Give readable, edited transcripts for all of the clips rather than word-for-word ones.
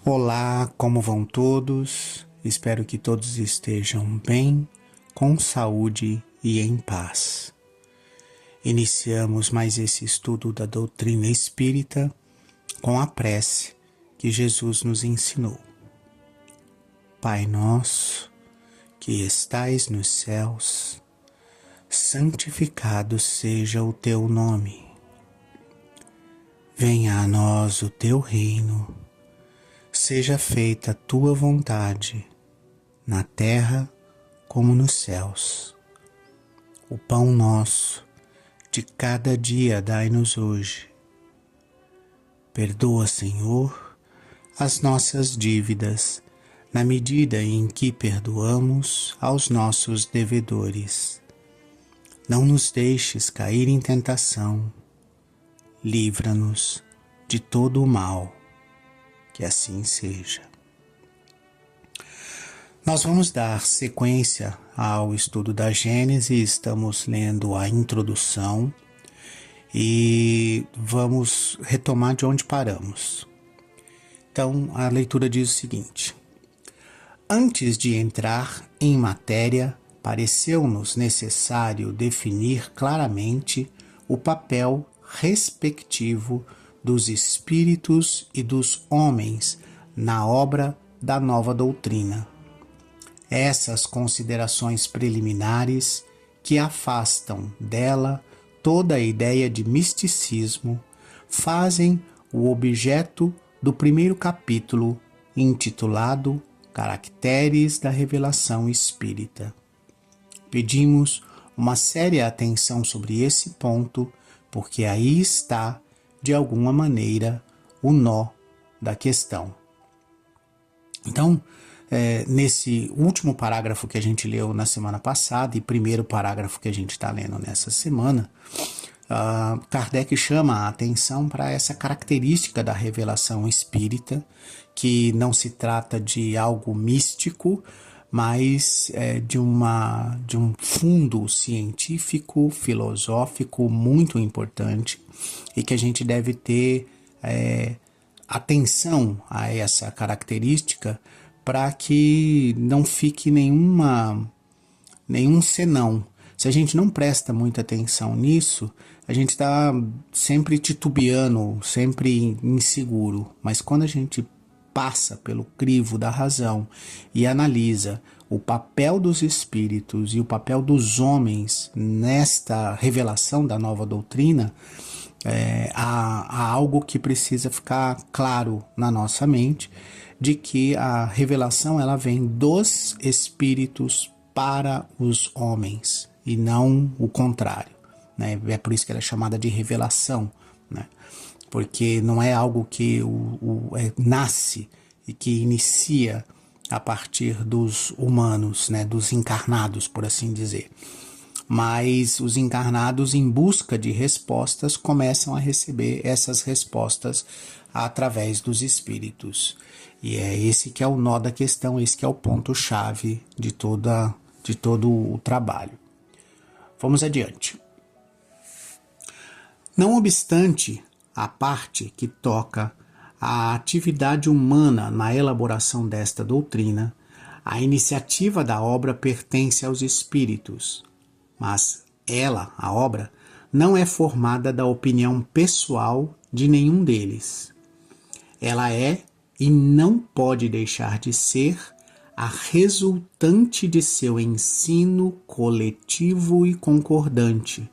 Olá, como vão todos? Espero que todos estejam bem, com saúde e em paz. Iniciamos mais esse estudo da doutrina espírita com a prece que Jesus nos ensinou. Pai nosso, que estais nos céus, santificado seja o teu nome. Venha a nós o teu reino. Seja feita a tua vontade, na terra como nos céus. O pão nosso de cada dia dai-nos hoje. Perdoa, Senhor, as nossas dívidas, na medida em que perdoamos aos nossos devedores. Não nos deixes cair em tentação. Livra-nos de todo o mal. Que assim seja. Nós vamos dar sequência ao estudo da Gênese, estamos lendo a introdução e vamos retomar de onde paramos. Então, a leitura diz o seguinte: antes de entrar em matéria, pareceu-nos necessário definir claramente o papel respectivo dos espíritos e dos homens na obra da nova doutrina. Essas considerações preliminares, que afastam dela toda a ideia de misticismo, fazem o objeto do primeiro capítulo, intitulado Caracteres da Revelação Espírita. Pedimos uma séria atenção sobre esse ponto, porque aí está, de alguma maneira, o nó da questão. Então, nesse último parágrafo que a gente leu na semana passada e primeiro parágrafo que a gente está lendo nessa semana, Kardec chama a atenção para essa característica da revelação espírita, que não se trata de algo místico, mas de um fundo científico, filosófico muito importante e que a gente deve ter atenção a essa característica para que não fique nenhum senão. Se a gente não presta muita atenção nisso, a gente está sempre titubeando, sempre inseguro, mas quando a gente passa pelo crivo da razão e analisa o papel dos espíritos e o papel dos homens nesta revelação da nova doutrina, há algo que precisa ficar claro na nossa mente, de que a revelação ela vem dos espíritos para os homens e não o contrário, né? É por isso que ela é chamada de revelação, né? Porque não é algo que nasce e que inicia a partir dos humanos, né, dos encarnados, por assim dizer. Mas os encarnados, em busca de respostas, começam a receber essas respostas através dos espíritos. E é esse que é o nó da questão, esse que é o ponto-chave de todo o trabalho. Vamos adiante. Não obstante a parte que toca à atividade humana na elaboração desta doutrina, a iniciativa da obra pertence aos espíritos, mas ela, a obra, não é formada da opinião pessoal de nenhum deles. Ela é e não pode deixar de ser a resultante de seu ensino coletivo e concordante.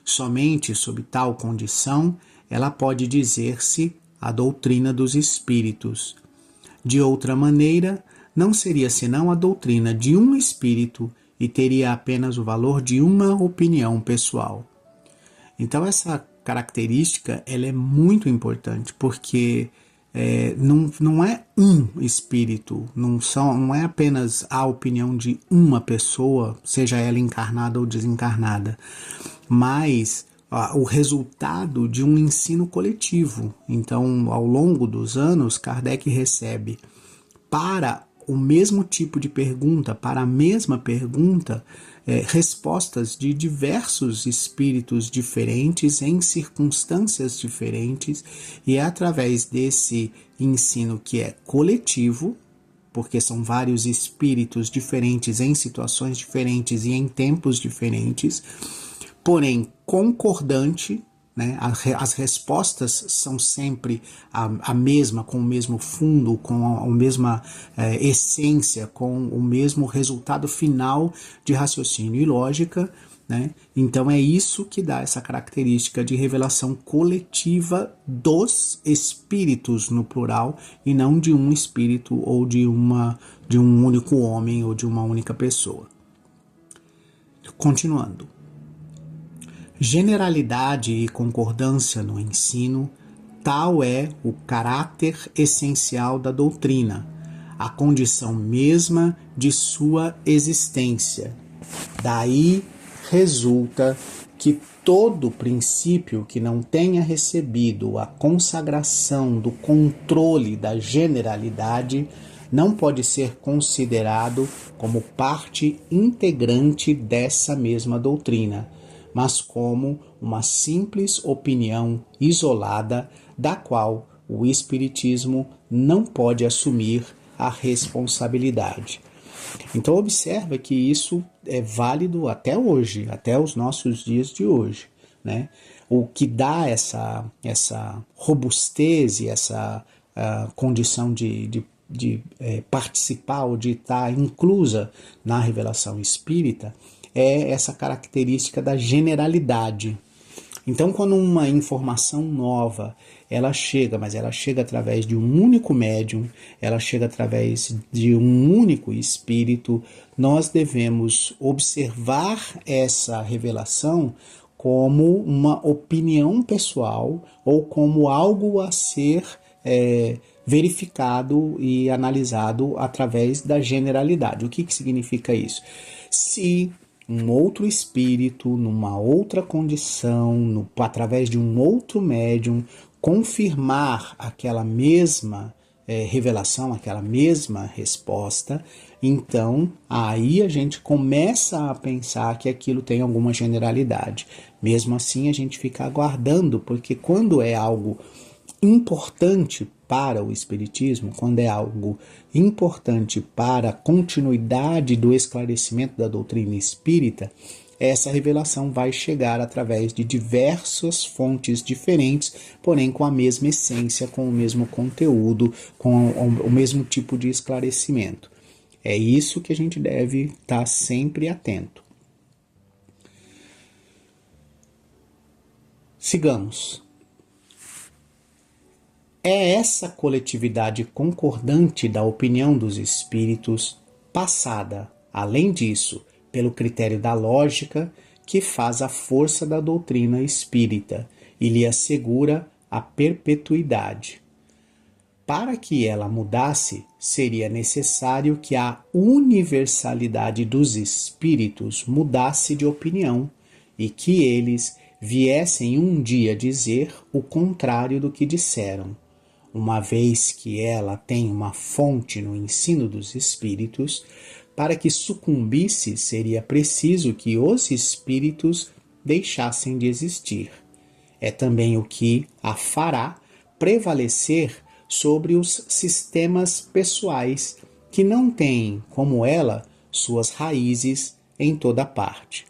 Somente sob tal condição ela pode dizer-se a doutrina dos espíritos. De outra maneira, não seria senão a doutrina de um espírito e teria apenas o valor de uma opinião pessoal. Então essa característica ela é muito importante, porque não é um espírito, não é apenas a opinião de uma pessoa, seja ela encarnada ou desencarnada, mas o resultado de um ensino coletivo. Então, ao longo dos anos, Kardec recebe para o mesmo tipo de pergunta, para a mesma pergunta, respostas de diversos espíritos diferentes em circunstâncias diferentes, e é através desse ensino que é coletivo, porque são vários espíritos diferentes em situações diferentes e em tempos diferentes, porém concordante, né? As respostas são sempre a mesma, com o mesmo fundo, com a mesma essência, com o mesmo resultado final de raciocínio e lógica, né? Então é isso que dá essa característica de revelação coletiva dos espíritos no plural, e não de um espírito ou de um único homem ou de uma única pessoa. Continuando. Generalidade e concordância no ensino, tal é o caráter essencial da doutrina, a condição mesma de sua existência. Daí resulta que todo princípio que não tenha recebido a consagração do controle da generalidade não pode ser considerado como parte integrante dessa mesma doutrina, mas como uma simples opinião isolada da qual o Espiritismo não pode assumir a responsabilidade. Então observa que isso é válido até hoje, até os nossos dias de hoje, né? O que dá essa robustez e essa condição de participar ou de estar inclusa na revelação espírita é essa característica da generalidade. Então, quando uma informação nova ela chega, mas ela chega através de um único médium, ela chega através de um único espírito, nós devemos observar essa revelação como uma opinião pessoal ou como algo a ser verificado e analisado através da generalidade. O que significa isso? Se um outro espírito, numa outra condição, através de um outro médium, confirmar aquela mesma revelação, aquela mesma resposta, então aí a gente começa a pensar que aquilo tem alguma generalidade. Mesmo assim, a gente fica aguardando, porque quando é algo importante para o Espiritismo, quando é algo importante para a continuidade do esclarecimento da doutrina espírita, essa revelação vai chegar através de diversas fontes diferentes, porém com a mesma essência, com o mesmo conteúdo, com o mesmo tipo de esclarecimento. É isso que a gente deve estar sempre atento. Sigamos. É essa coletividade concordante da opinião dos espíritos, passada, além disso, pelo critério da lógica, que faz a força da doutrina espírita e lhe assegura a perpetuidade. Para que ela mudasse, seria necessário que a universalidade dos espíritos mudasse de opinião e que eles viessem um dia dizer o contrário do que disseram. Uma vez que ela tem uma fonte no ensino dos espíritos, para que sucumbisse seria preciso que os espíritos deixassem de existir. É também o que a fará prevalecer sobre os sistemas pessoais que não têm, como ela, suas raízes em toda parte.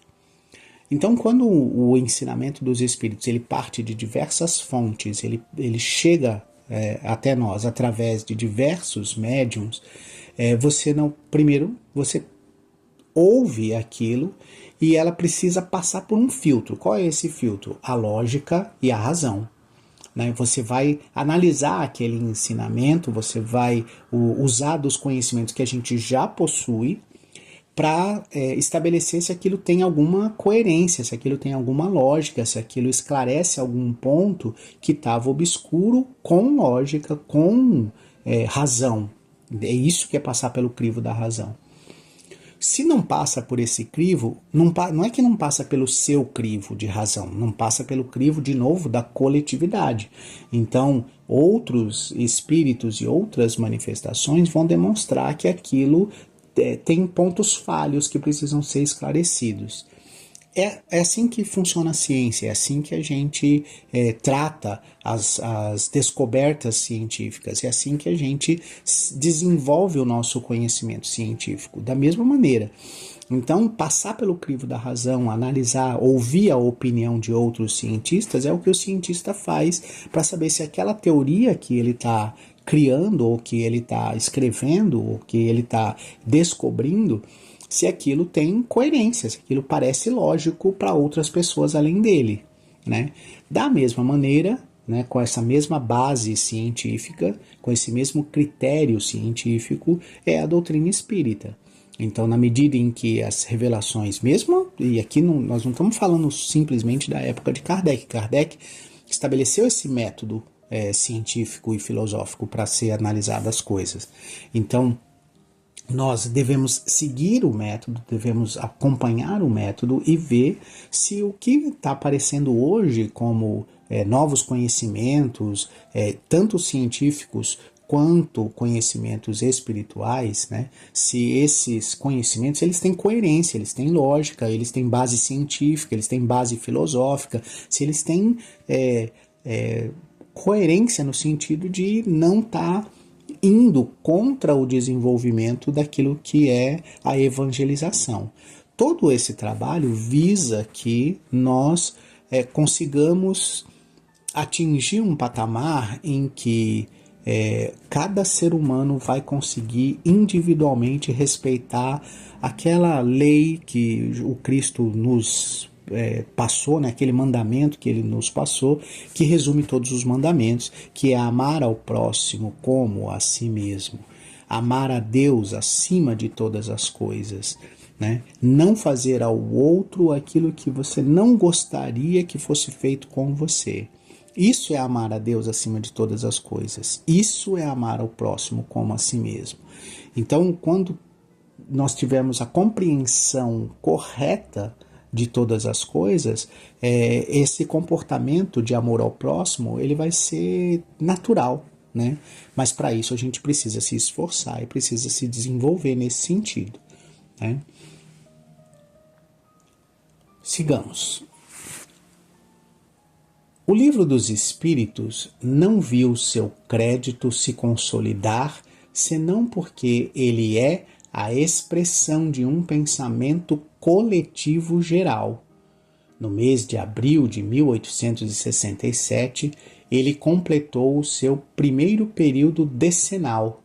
Então, quando o ensinamento dos espíritos ele parte de diversas fontes, ele chega até nós através de diversos médiums, você ouve aquilo e ela precisa passar por um filtro. Qual é esse filtro? A lógica e a razão. Né? Você vai analisar aquele ensinamento, você vai usar dos conhecimentos que a gente já possui para estabelecer se aquilo tem alguma coerência, se aquilo tem alguma lógica, se aquilo esclarece algum ponto que estava obscuro com lógica, com razão. É isso que é passar pelo crivo da razão. Se não passa por esse crivo, não é que não passa pelo seu crivo de razão, não passa pelo crivo, de novo, da coletividade. Então, outros espíritos e outras manifestações vão demonstrar que aquilo tem pontos falhos que precisam ser esclarecidos. É assim que funciona a ciência, é assim que a gente trata as descobertas científicas, é assim que a gente desenvolve o nosso conhecimento científico, da mesma maneira. Então, passar pelo crivo da razão, analisar, ouvir a opinião de outros cientistas é o que o cientista faz para saber se aquela teoria que ele está criando, ou que ele está escrevendo, ou que ele está descobrindo, se aquilo tem coerência, se aquilo parece lógico para outras pessoas além dele, né? Da mesma maneira, né, com essa mesma base científica, com esse mesmo critério científico, é a doutrina espírita. Então, na medida em que as revelações, mesmo, e aqui nós não estamos falando simplesmente da época de Kardec, Kardec estabeleceu esse método científico e filosófico para ser analisado as coisas. Então, nós devemos seguir o método, devemos acompanhar o método e ver se o que está aparecendo hoje como novos conhecimentos, tanto científicos quanto conhecimentos espirituais, né, se esses conhecimentos eles têm coerência, eles têm lógica, eles têm base científica, eles têm base filosófica, se eles têm coerência no sentido de não estar indo contra o desenvolvimento daquilo que é a evangelização. Todo esse trabalho visa que nós consigamos atingir um patamar em que cada ser humano vai conseguir individualmente respeitar aquela lei que o Cristo nos passou, né, aquele mandamento que ele nos passou, que resume todos os mandamentos, que é amar ao próximo como a si mesmo, amar a Deus acima de todas as coisas, né? Não fazer ao outro aquilo que você não gostaria que fosse feito com você. Isso é amar a Deus acima de todas as coisas. Isso é amar ao próximo como a si mesmo. Então, quando nós tivermos a compreensão correta de todas as coisas, esse comportamento de amor ao próximo, ele vai ser natural, né? Mas para isso a gente precisa se esforçar e precisa se desenvolver nesse sentido, né? Sigamos. O Livro dos Espíritos não viu seu crédito se consolidar, senão porque ele é a expressão de um pensamento coletivo geral. No mês de abril de 1867, ele completou o seu primeiro período decenal.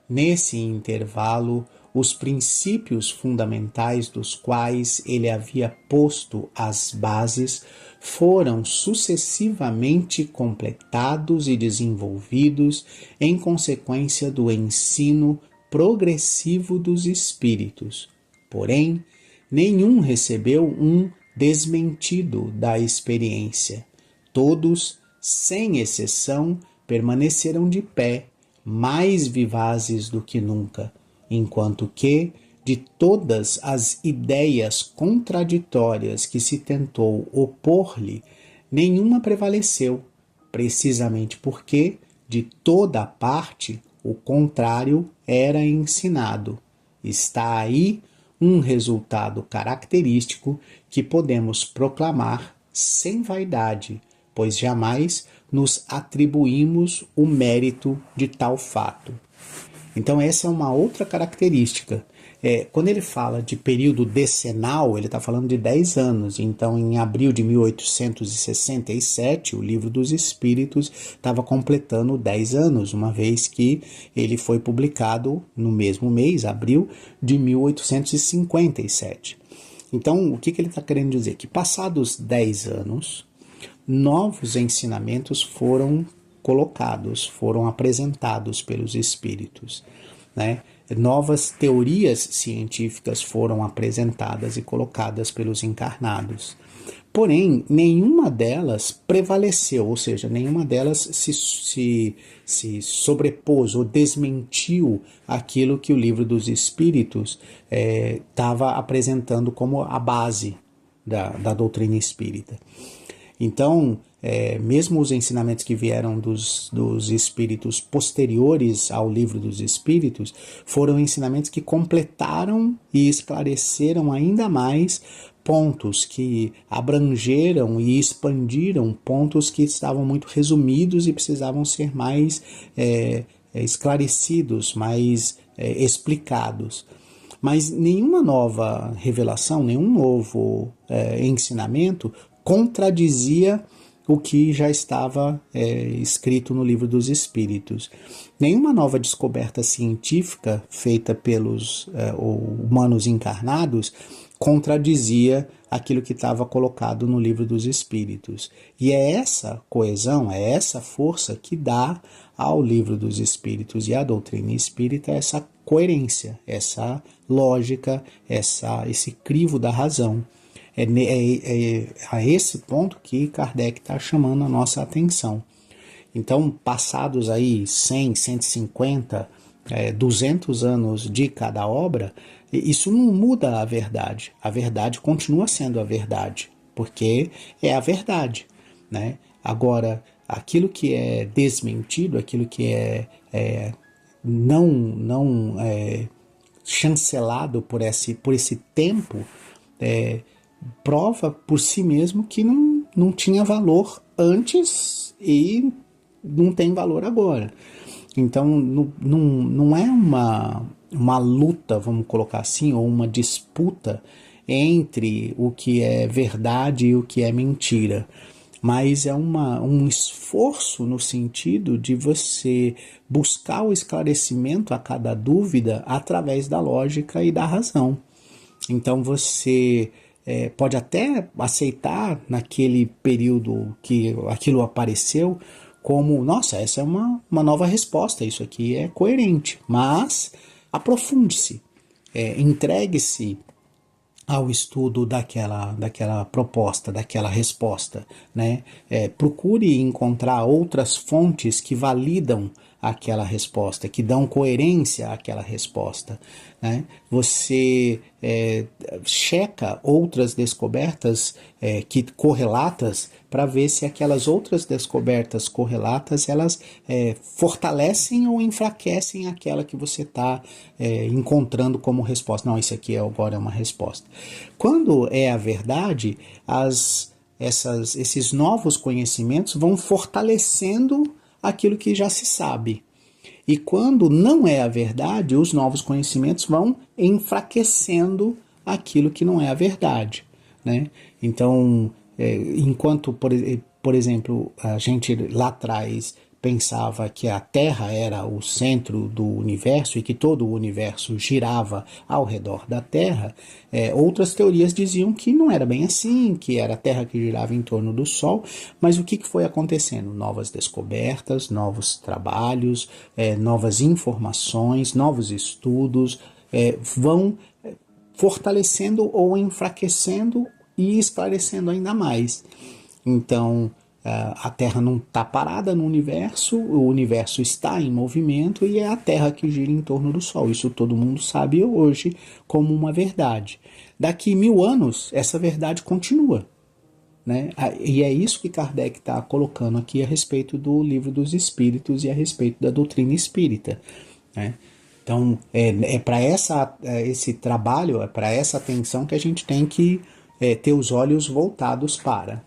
Nesse intervalo, os princípios fundamentais dos quais ele havia posto as bases foram sucessivamente completados e desenvolvidos em consequência do ensino progressivo dos espíritos. Porém, nenhum recebeu um desmentido da experiência. Todos, sem exceção, permaneceram de pé, mais vivazes do que nunca, enquanto que, de todas as ideias contraditórias que se tentou opor-lhe, nenhuma prevaleceu, precisamente porque, de toda a parte, o contrário era ensinado. Está aí um resultado característico que podemos proclamar sem vaidade, pois jamais nos atribuímos o mérito de tal fato. Então essa é uma outra característica. Quando ele fala de período decenal, ele está falando de 10 anos. Então, em abril de 1867, o Livro dos Espíritos estava completando 10 anos, uma vez que ele foi publicado no mesmo mês, abril de 1857. Então, o que ele está querendo dizer? Que passados 10 anos, novos ensinamentos foram colocados, foram apresentados pelos espíritos, né? Novas teorias científicas foram apresentadas e colocadas pelos encarnados. Porém, nenhuma delas prevaleceu, ou seja, nenhuma delas se sobrepôs ou desmentiu aquilo que o Livro dos Espíritos estava apresentando como a base da doutrina espírita. Então, mesmo os ensinamentos que vieram dos espíritos posteriores ao Livro dos Espíritos, foram ensinamentos que completaram e esclareceram ainda mais pontos, que abrangeram e expandiram pontos que estavam muito resumidos e precisavam ser mais esclarecidos, mais explicados. Mas nenhuma nova revelação, nenhum novo ensinamento contradizia o que já estava escrito no Livro dos Espíritos. Nenhuma nova descoberta científica feita pelos humanos encarnados contradizia aquilo que estava colocado no Livro dos Espíritos. E é essa coesão, é essa força que dá ao Livro dos Espíritos e à doutrina espírita essa coerência, essa lógica, esse crivo da razão. É a esse ponto que Kardec está chamando a nossa atenção. Então, passados aí 100, 150, 200 anos de cada obra, isso não muda a verdade. A verdade continua sendo a verdade, porque é a verdade, né? Agora, aquilo que é desmentido, aquilo que não chancelado por esse tempo, prova por si mesmo que não tinha valor antes e não tem valor agora. Então, não é uma luta, vamos colocar assim, ou uma disputa entre o que é verdade e o que é mentira, mas é um esforço no sentido de você buscar o esclarecimento a cada dúvida através da lógica e da razão. Então você pode até aceitar naquele período que aquilo apareceu como, nossa, essa é uma nova resposta, isso aqui é coerente, mas aprofunde-se, entregue-se ao estudo daquela proposta, daquela resposta, né? Procure encontrar outras fontes que validam aquela resposta, que dão coerência àquela resposta, né? Você checa outras descobertas correlatas para ver se aquelas outras descobertas correlatas elas fortalecem ou enfraquecem aquela que você está encontrando como resposta. Não, isso aqui agora é uma resposta. Quando é a verdade, esses novos conhecimentos vão fortalecendo aquilo que já se sabe. E quando não é a verdade, os novos conhecimentos vão enfraquecendo aquilo que não é a verdade, né? Então, enquanto, por exemplo, a gente lá atrás pensava que a Terra era o centro do universo e que todo o universo girava ao redor da Terra, outras teorias diziam que não era bem assim, que era a Terra que girava em torno do Sol, mas o que foi acontecendo? Novas descobertas, novos trabalhos, novas informações, novos estudos vão fortalecendo ou enfraquecendo e esclarecendo ainda mais. Então, a Terra não está parada no universo, o universo está em movimento e é a Terra que gira em torno do Sol. Isso todo mundo sabe hoje como uma verdade. Daqui 1000 anos, essa verdade continua, né? E é isso que Kardec está colocando aqui a respeito do Livro dos Espíritos e a respeito da doutrina espírita, né? Então, para esse trabalho, é para essa atenção que a gente tem que ter os olhos voltados para.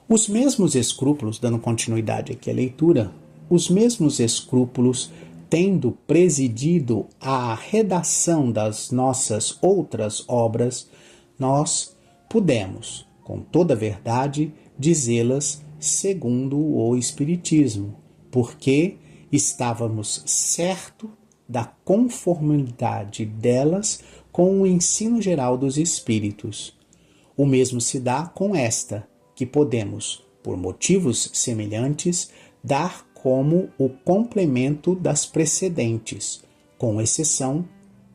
Os mesmos escrúpulos, dando continuidade aqui à leitura, os mesmos escrúpulos tendo presidido à redação das nossas outras obras, nós pudemos, com toda verdade, dizê-las segundo o Espiritismo, porque estávamos certo da conformidade delas com o ensino geral dos Espíritos. O mesmo se dá com esta, que podemos, por motivos semelhantes, dar como o complemento das precedentes, com exceção,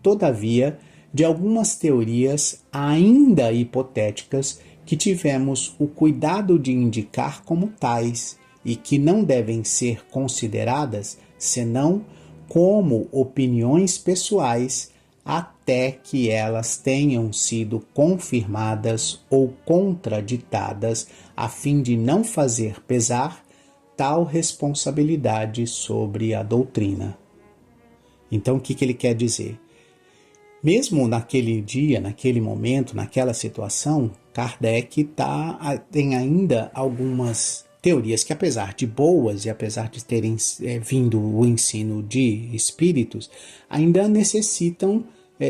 todavia, de algumas teorias ainda hipotéticas que tivemos o cuidado de indicar como tais e que não devem ser consideradas senão como opiniões pessoais até até que elas tenham sido confirmadas ou contraditadas, a fim de não fazer pesar tal responsabilidade sobre a doutrina. Então, o que ele quer dizer? Mesmo naquele dia, naquele momento, naquela situação, Kardec tem ainda algumas teorias que, apesar de boas e apesar de terem vindo o ensino de espíritos, ainda necessitam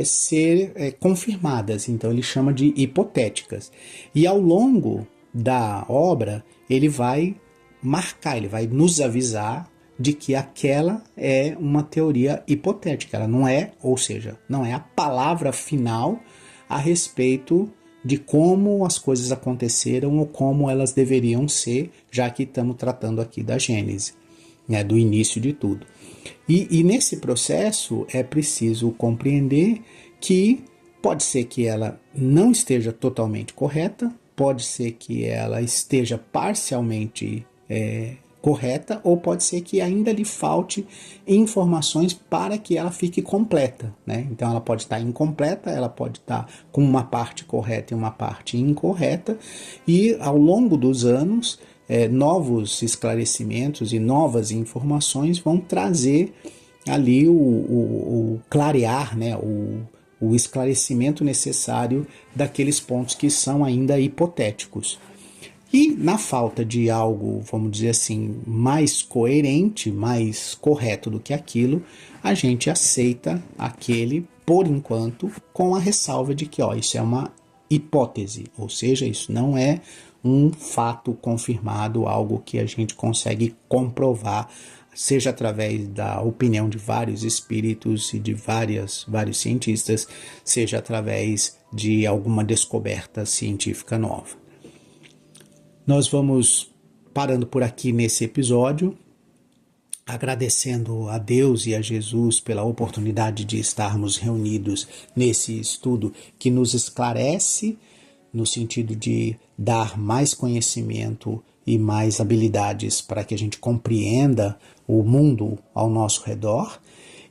ser confirmadas. Então ele chama de hipotéticas. E ao longo da obra, ele vai marcar, ele vai nos avisar de que aquela é uma teoria hipotética, ela não é, ou seja, não é a palavra final a respeito de como as coisas aconteceram ou como elas deveriam ser, já que estamos tratando aqui da Gênese, né, do início de tudo. E nesse processo é preciso compreender que pode ser que ela não esteja totalmente correta, pode ser que ela esteja parcialmente correta, ou pode ser que ainda lhe falte informações para que ela fique completa, né? Então ela pode estar incompleta, ela pode estar com uma parte correta e uma parte incorreta, e ao longo dos anos novos esclarecimentos e novas informações vão trazer ali o clarear, né? O esclarecimento necessário daqueles pontos que são ainda hipotéticos. E na falta de algo, vamos dizer assim, mais coerente, mais correto do que aquilo, a gente aceita aquele, por enquanto, com a ressalva de que isso é uma hipótese, ou seja, isso não é um fato confirmado, algo que a gente consegue comprovar, seja através da opinião de vários espíritos e de vários cientistas, seja através de alguma descoberta científica nova. Nós vamos parando por aqui nesse episódio, agradecendo a Deus e a Jesus pela oportunidade de estarmos reunidos nesse estudo que nos esclarece no sentido de dar mais conhecimento e mais habilidades para que a gente compreenda o mundo ao nosso redor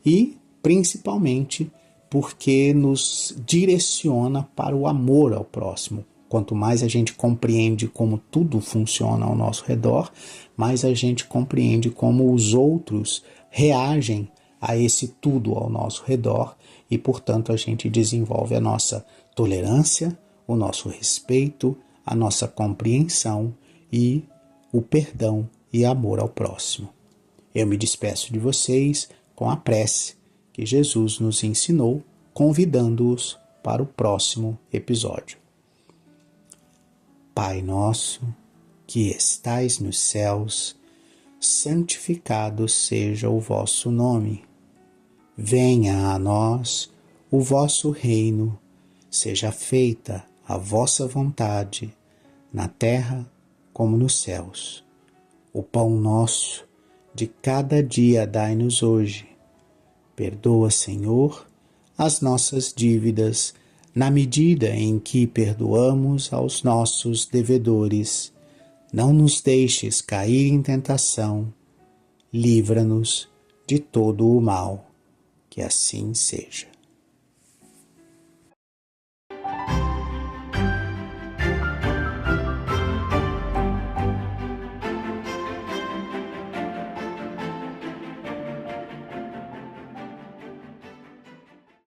e, principalmente, porque nos direciona para o amor ao próximo. Quanto mais a gente compreende como tudo funciona ao nosso redor, mais a gente compreende como os outros reagem a esse tudo ao nosso redor e, portanto, a gente desenvolve a nossa tolerância, o nosso respeito, a nossa compreensão e o perdão e amor ao próximo. Eu me despeço de vocês com a prece que Jesus nos ensinou, convidando-os para o próximo episódio. Pai nosso, que estais nos céus, santificado seja o vosso nome. Venha a nós o vosso reino, seja feita a vossa vontade, na terra como nos céus. O pão nosso de cada dia dai-nos hoje. Perdoa, Senhor, as nossas dívidas, na medida em que perdoamos aos nossos devedores. Não nos deixes cair em tentação, livra-nos de todo o mal. Que assim seja.